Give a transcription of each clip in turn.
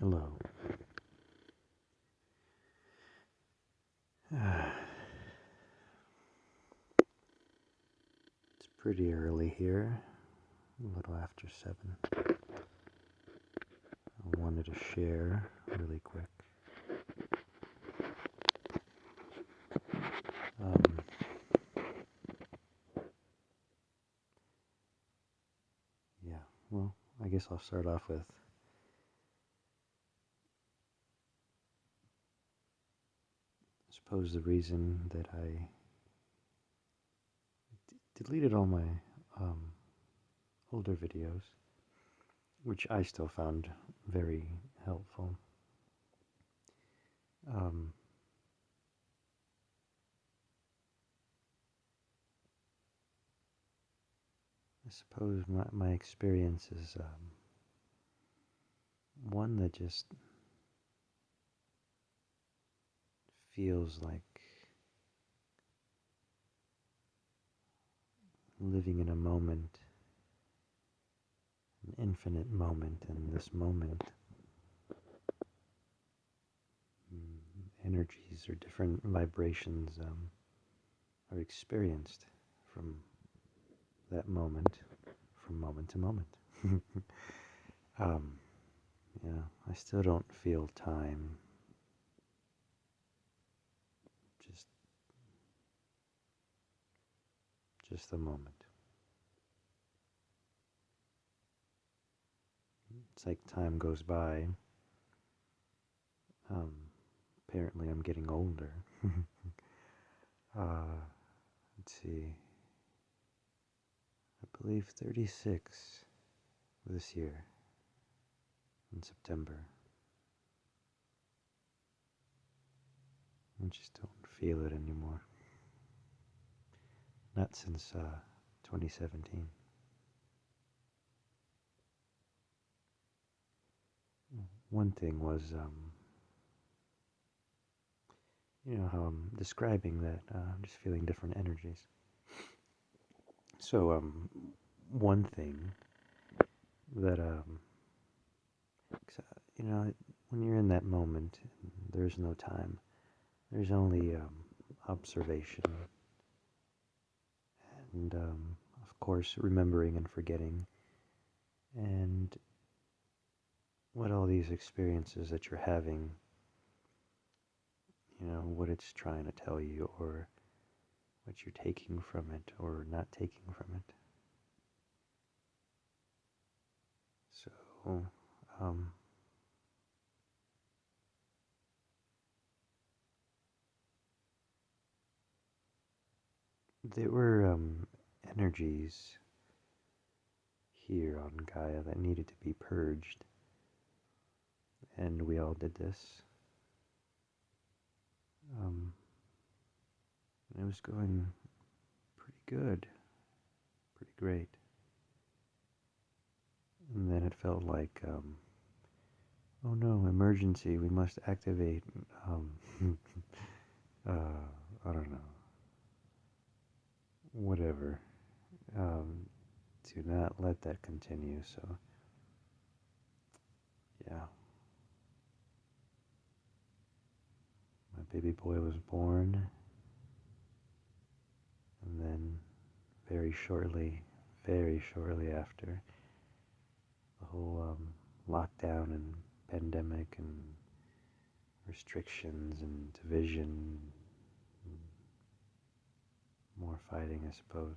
Hello. It's pretty early here, a little after 7. I wanted to share really quick. Well, I guess I'll start off with I suppose the reason that I deleted all my older videos, which I still found very helpful. I suppose my experience is one that just feels like living in a moment, an infinite moment, and this moment, energies or different vibrations are experienced from that moment, from moment to moment. I still don't feel time, just the moment. It's like time goes by. Apparently I'm getting older. Let's see. I believe 36 this year in September. I just don't feel it anymore. Not since 2017. One thing was, how I'm describing that, I'm just feeling different energies. So, one thing that, when you're in that moment, there's no time. There's only observation. And, of course, remembering and forgetting. And what all these experiences that you're having, what it's trying to tell you, or what you're taking from it, or not taking from it. So, there were energies here on Gaia that needed to be purged, and we all did this. It was going pretty good, pretty great. And then it felt like, oh no, emergency, we must activate, I don't know, whatever, to not let that continue, so, yeah. My baby boy was born, and then very shortly after, the whole lockdown and pandemic and restrictions and division, and more fighting, I suppose,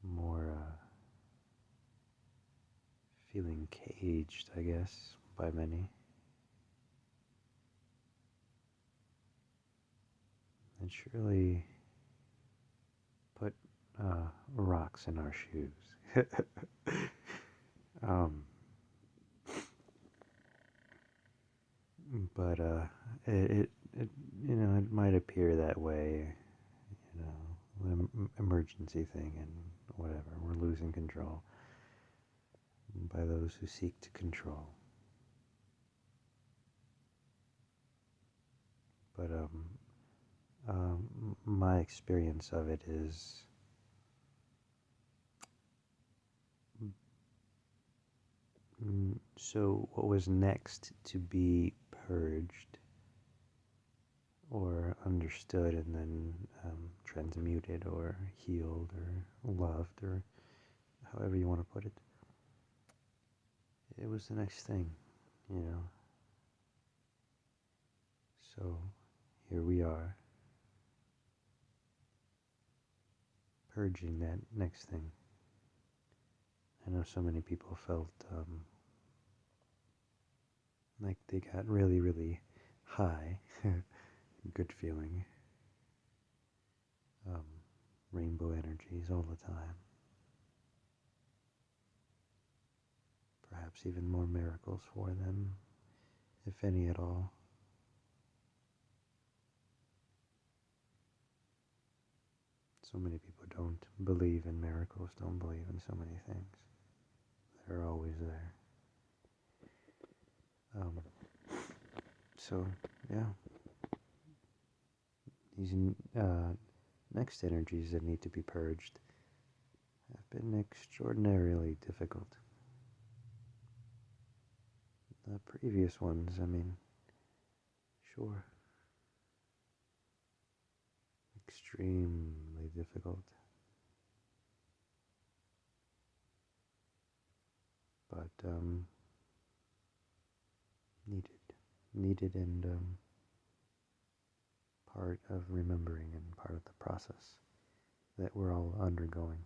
more feeling caged, I guess, by many. And surely put rocks in our shoes. But it it might appear that way, the emergency thing and whatever. We're losing control by those who seek to control. But my experience of it is So, what was next to be purged or understood and then transmuted or healed or loved or however you want to put it? It was the next thing, you know. So, here we are, purging that next thing. I know so many people felt like they got really, really high, good feeling, um, rainbow energies all the time. Perhaps even more miracles for them, if any at all. So many people don't believe in miracles, don't believe in so many things. They're always there. Um, so, yeah, these next energies that need to be purged have been extraordinarily difficult. The previous ones, I mean, sure, extremely difficult, but needed and part of remembering and part of the process that we're all undergoing.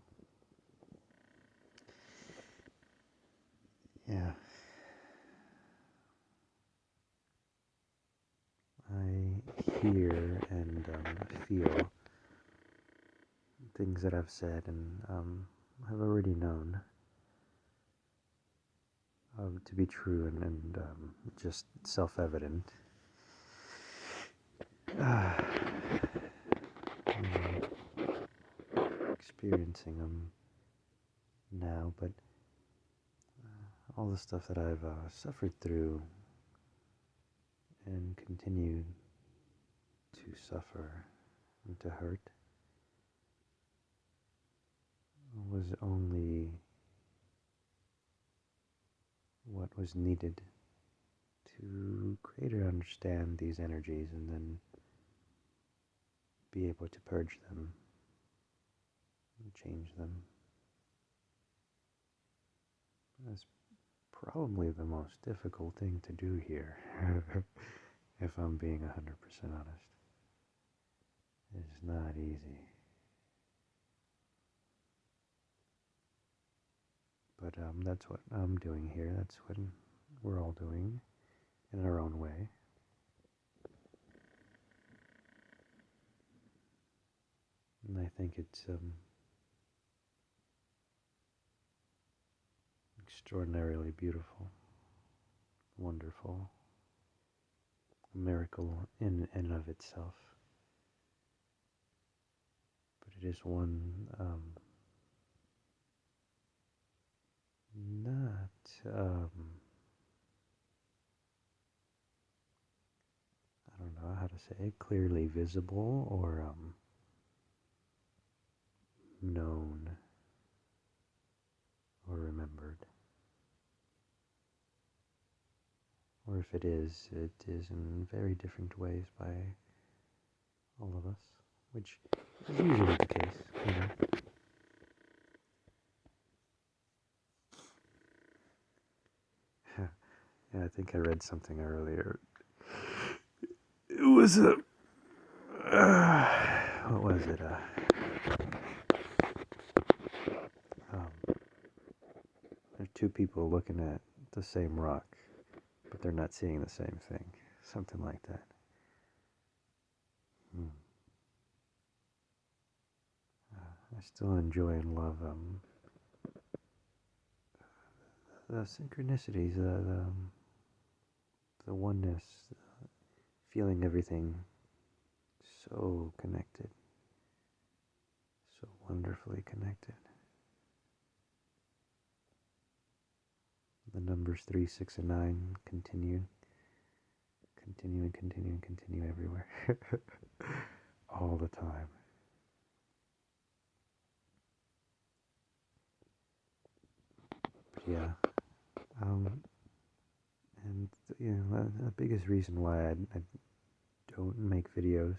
Yeah. I hear and feel things that I've said and have already known to be true and just self-evident. Experiencing them now, but all the stuff that I've suffered through and continue to suffer and to hurt was only what was needed to greater understand these energies and then be able to purge them and change them. That's probably the most difficult thing to do here, if I'm being 100% honest. It's not easy. But that's what I'm doing here. That's what we're all doing in our own way. And I think it's extraordinarily beautiful, wonderful, a miracle in and of itself. But it is one not, I don't know how to say it, clearly visible or known or remembered. Or if it is in very different ways by all of us, which is usually the case, you know. Yeah, I think I read something earlier. It was a, what was it? There's two people looking at the same rock, but they're not seeing the same thing. Something like that. I still enjoy and love the synchronicities, the oneness, feeling everything so connected, so wonderfully connected. The numbers 3, 6, and 9 continue and continue and continue everywhere. All the time. But yeah. the biggest reason why I don't make videos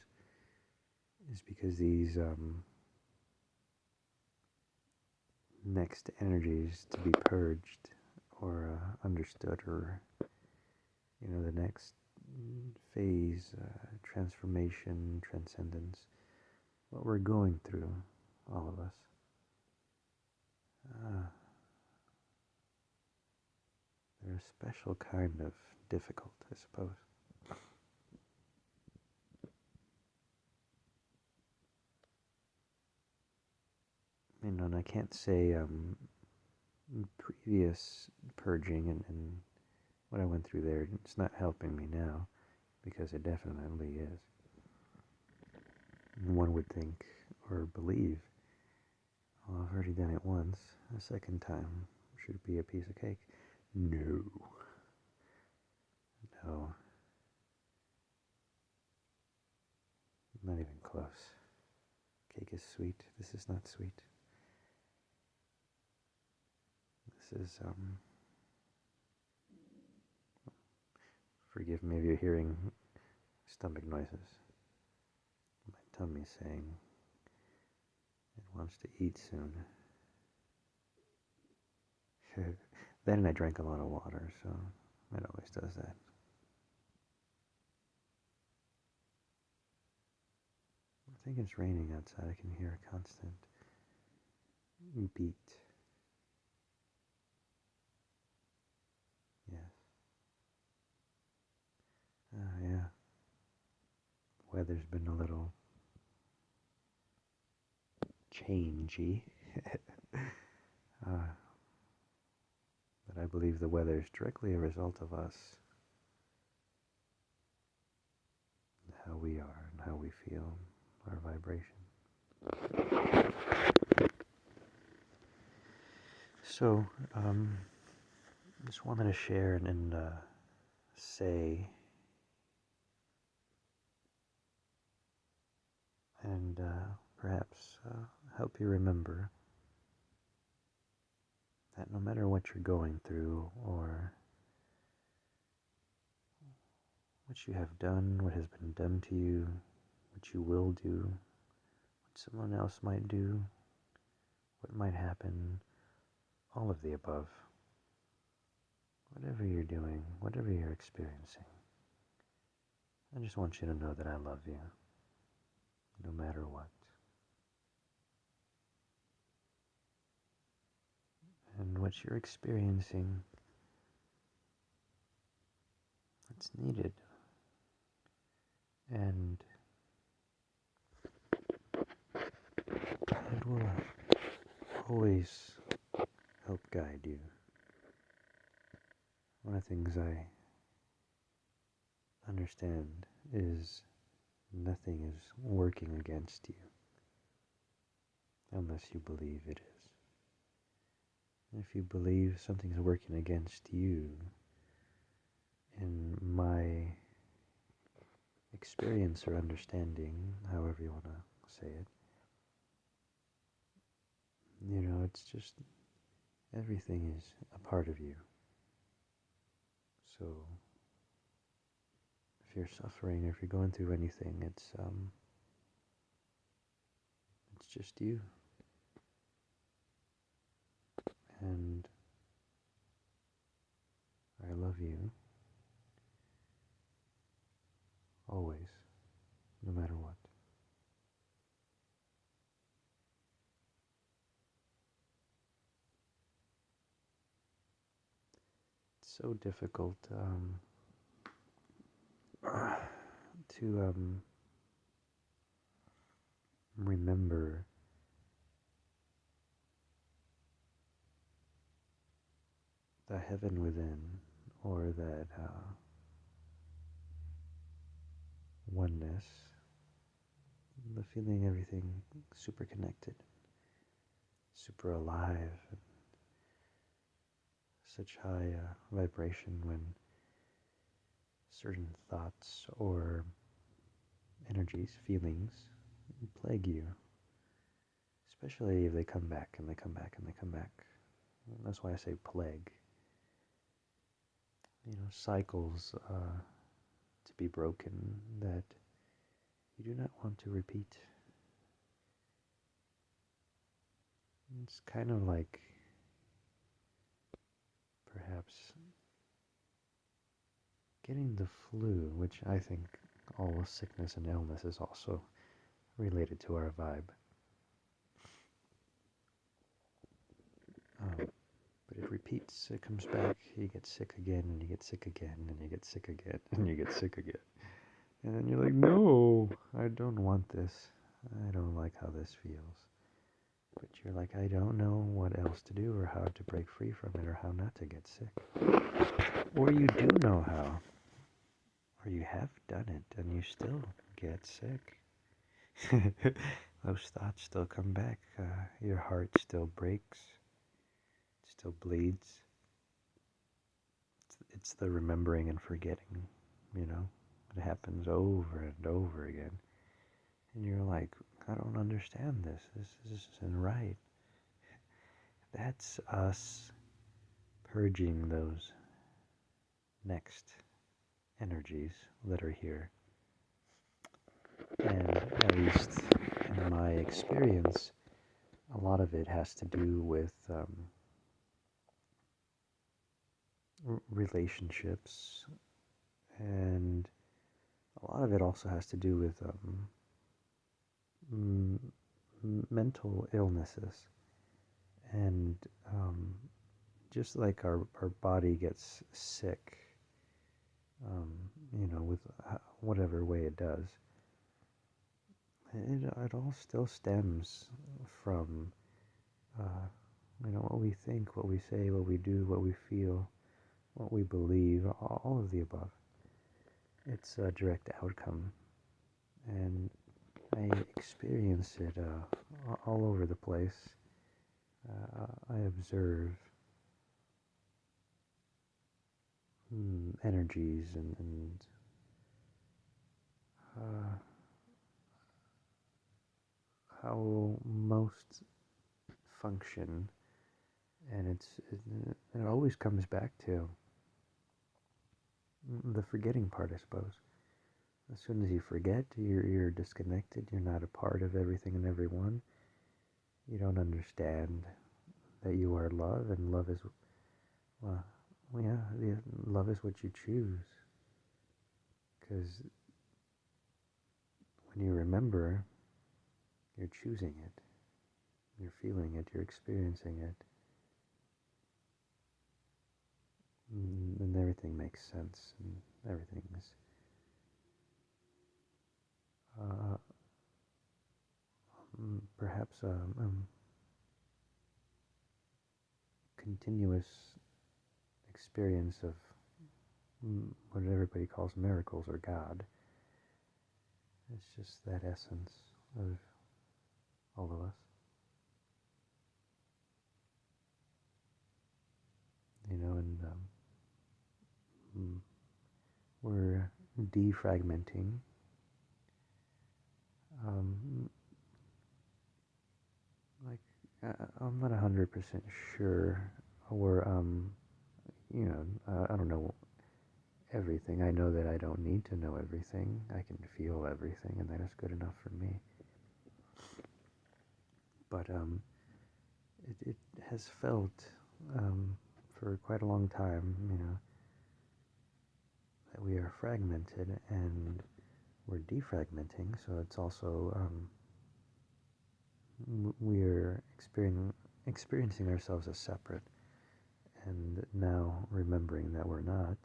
is because these next energies to be purged or understood, or the next phase, transformation, transcendence, what we're going through, all of us. They're a special kind of difficult, I suppose. And I can't say previous purging and what I went through there, it's not helping me now, because it definitely is. One would think or believe, well, I've already done it once, a second time should be a piece of cake. No. No. Not even close. Cake is sweet. This is not sweet. This is, forgive me if you're hearing stomach noises. My tummy's saying it wants to eat soon. Then I drank a lot of water, so it always does that. I think it's raining outside. I can hear a constant beat. Yes. Yeah. Weather's been a little changey. But I believe the weather is directly a result of us, and how we are and how we feel, our vibration. So, just wanted to share and say and perhaps help you remember that no matter what you're going through or what you have done, what has been done to you, what you will do, what someone else might do, what might happen, all of the above, whatever you're doing, whatever you're experiencing, I just want you to know that I love you, no matter what. And what you're experiencing, it's needed. And it will always help guide you. One of the things I understand is nothing is working against you unless you believe it is. And if you believe something's working against you, in my experience or understanding, however you want to say it, it's just everything is a part of you. So if you're suffering or if you're going through anything, it's just you. And I love you always, no matter what. It's so difficult to remember the heaven within, or that oneness, the feeling everything super connected, super alive, and such high vibration when certain thoughts or energies, feelings plague you, especially if they come back and they come back and they come back. And that's why I say plague. cycles to be broken that you do not want to repeat. It's kind of like perhaps getting the flu, which I think all sickness and illness is also related to our vibe. But it repeats, it comes back, you get sick again, and you get sick again, and you get sick again, and you get sick again. And then you're like, no, I don't want this. I don't like how this feels. But you're like, I don't know what else to do or how to break free from it or how not to get sick. Or you do know how. Or you have done it and you still get sick. Those thoughts still come back. Your heart still breaks. It still bleeds. It's the remembering and forgetting, It happens over and over again. And you're like, I don't understand this. This isn't right. That's us purging those next energies that are here. And at least in my experience, a lot of it has to do with relationships, and a lot of it also has to do with mental illnesses. And just like our body gets sick, with whatever way it does, it all still stems from, what we think, what we say, what we do, what we feel, what we believe, all of the above. It's a direct outcome. And I experience it all over the place. I observe energies and how most function, and it always comes back to the forgetting part, I suppose. As soon as you forget, you're disconnected. You're not a part of everything and everyone. You don't understand that you are love, and love is, well, yeah, love is what you choose. Because when you remember, you're choosing it. You're feeling it. You're experiencing it. And everything makes sense. And everything is perhaps continuous experience of what everybody calls miracles or God. It's just that essence of all of us. And we're defragmenting. Like, I'm not 100% sure, or, I don't know everything. I know that I don't need to know everything. I can feel everything, and that is good enough for me. But it has felt for quite a long time, that we are fragmented and we're defragmenting. So it's also we're experiencing ourselves as separate, and now remembering that we're not.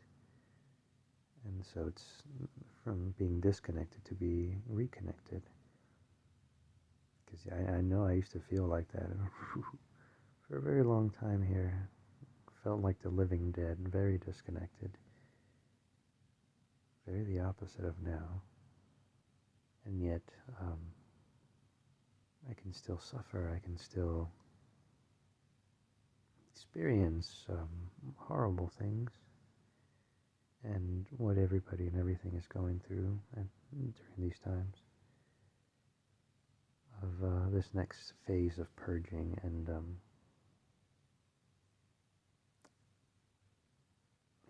And so it's from being disconnected to be reconnected. Because I know I used to feel like that for a very long time here. Felt like the living dead, very disconnected. Very the opposite of now. And yet, I can still suffer. I can still experience horrible things, and what everybody and everything is going through during these times of this next phase of purging.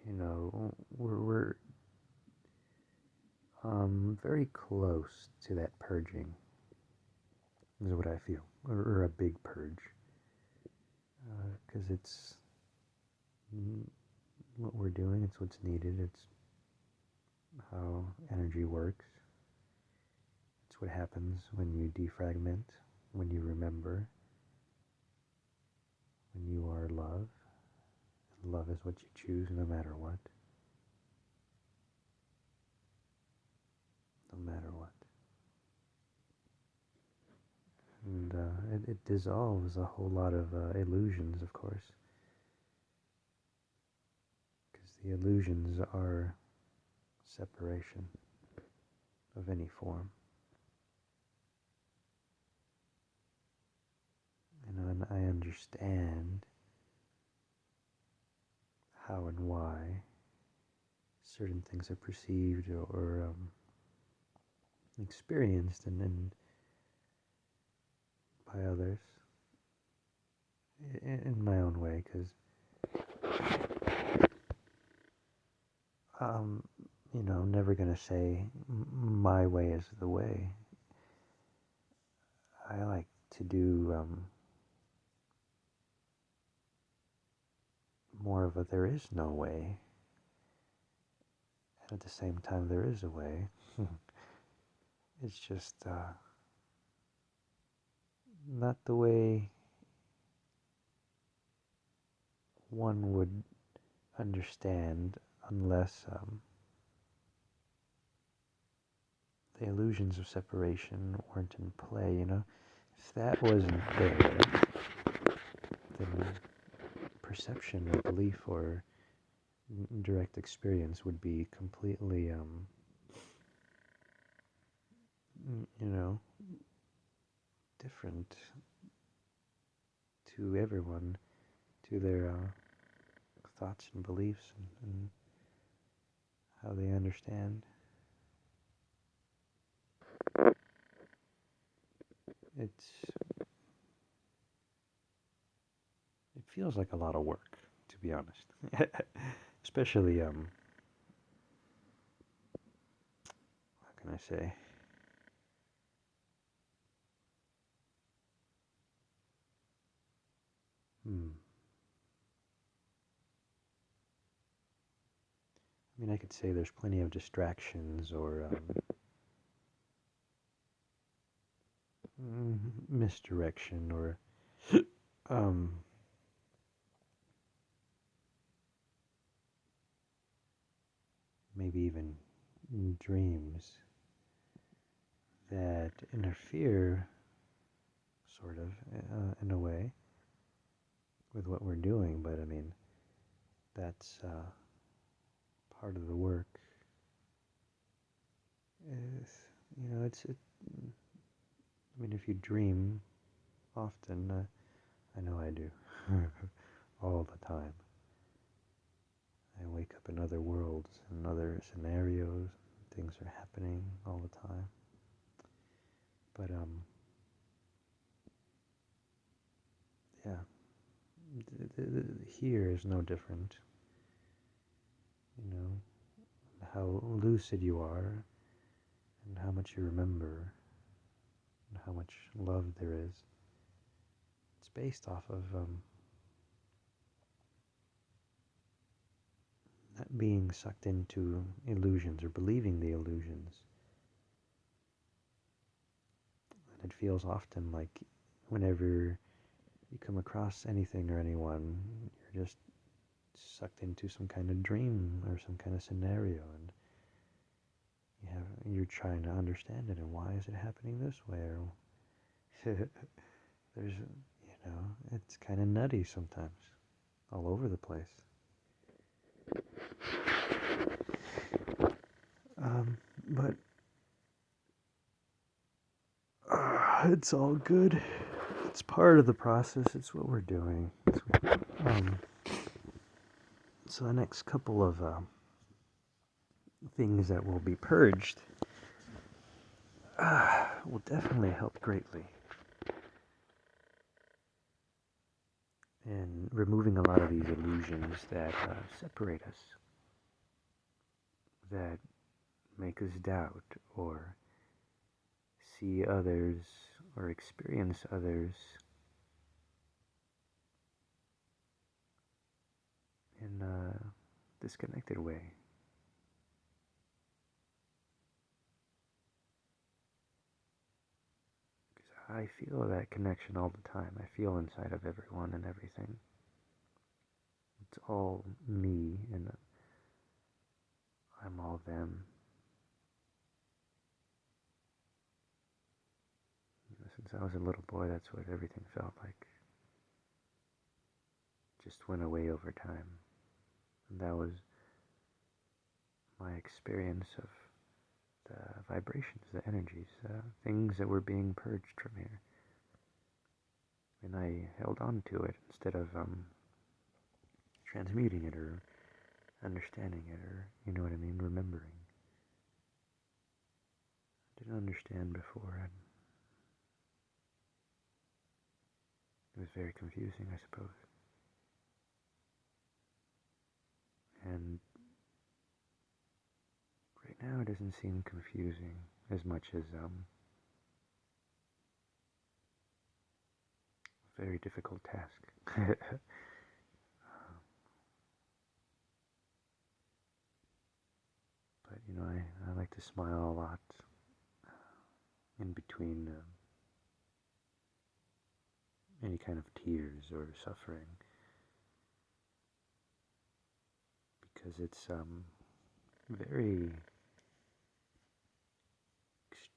And we're very close to that purging, is what I feel, or a big purge, because it's what we're doing, it's what's needed, it's how energy works, it's what happens when you defragment, when you remember, when you are love. Love is what you choose no matter what. No matter what. And it dissolves a whole lot of illusions, of course. Because the illusions are separation of any form. And I understand how and why certain things are perceived or experienced and by others in my own way, because I'm never gonna say my way is the way. I like to do more of a there is no way, and at the same time there is a way. It's just not the way one would understand unless the illusions of separation weren't in play, If that wasn't there, then perception or belief or direct experience would be completely, different to everyone, to their thoughts and beliefs and how they understand. It feels like a lot of work, to be honest. Especially, how can I say? Hmm. I mean, I could say there's plenty of distractions or misdirection or um, maybe even dreams that interfere, sort of, in a way, with what we're doing. But I mean, that's part of the work. Is, I mean, if you dream often, I know I do, all the time. I wake up in other worlds and other scenarios. Things are happening all the time. But yeah, here is no different. You know how lucid you are, and how much you remember, and how much love there is. It's based off of not being sucked into illusions or believing the illusions. And it feels often like whenever you come across anything or anyone, you're just sucked into some kind of dream or some kind of scenario, and you're trying to understand it, and why is it happening this way, or there's it's kind of nutty sometimes, all over the place. But it's all good. It's part of the process. It's what we're doing. So the next couple of things that will be purged will definitely help greatly in removing a lot of these illusions that separate us. that make us doubt or see others or experience others in a disconnected way. Because I feel that connection all the time. I feel inside of everyone and everything. It's all me and I'm all them. Since I was a little boy, that's what everything felt like. Just went away over time. And that was my experience of the vibrations, the energies, things that were being purged from here. And I held on to it instead of transmuting it or understanding it or, you know what I mean, remembering. I didn't understand before. And it was very confusing, I suppose. And right now it doesn't seem confusing as much as a very difficult task. But, you know, I like to smile a lot in between any kind of tears or suffering, because it's very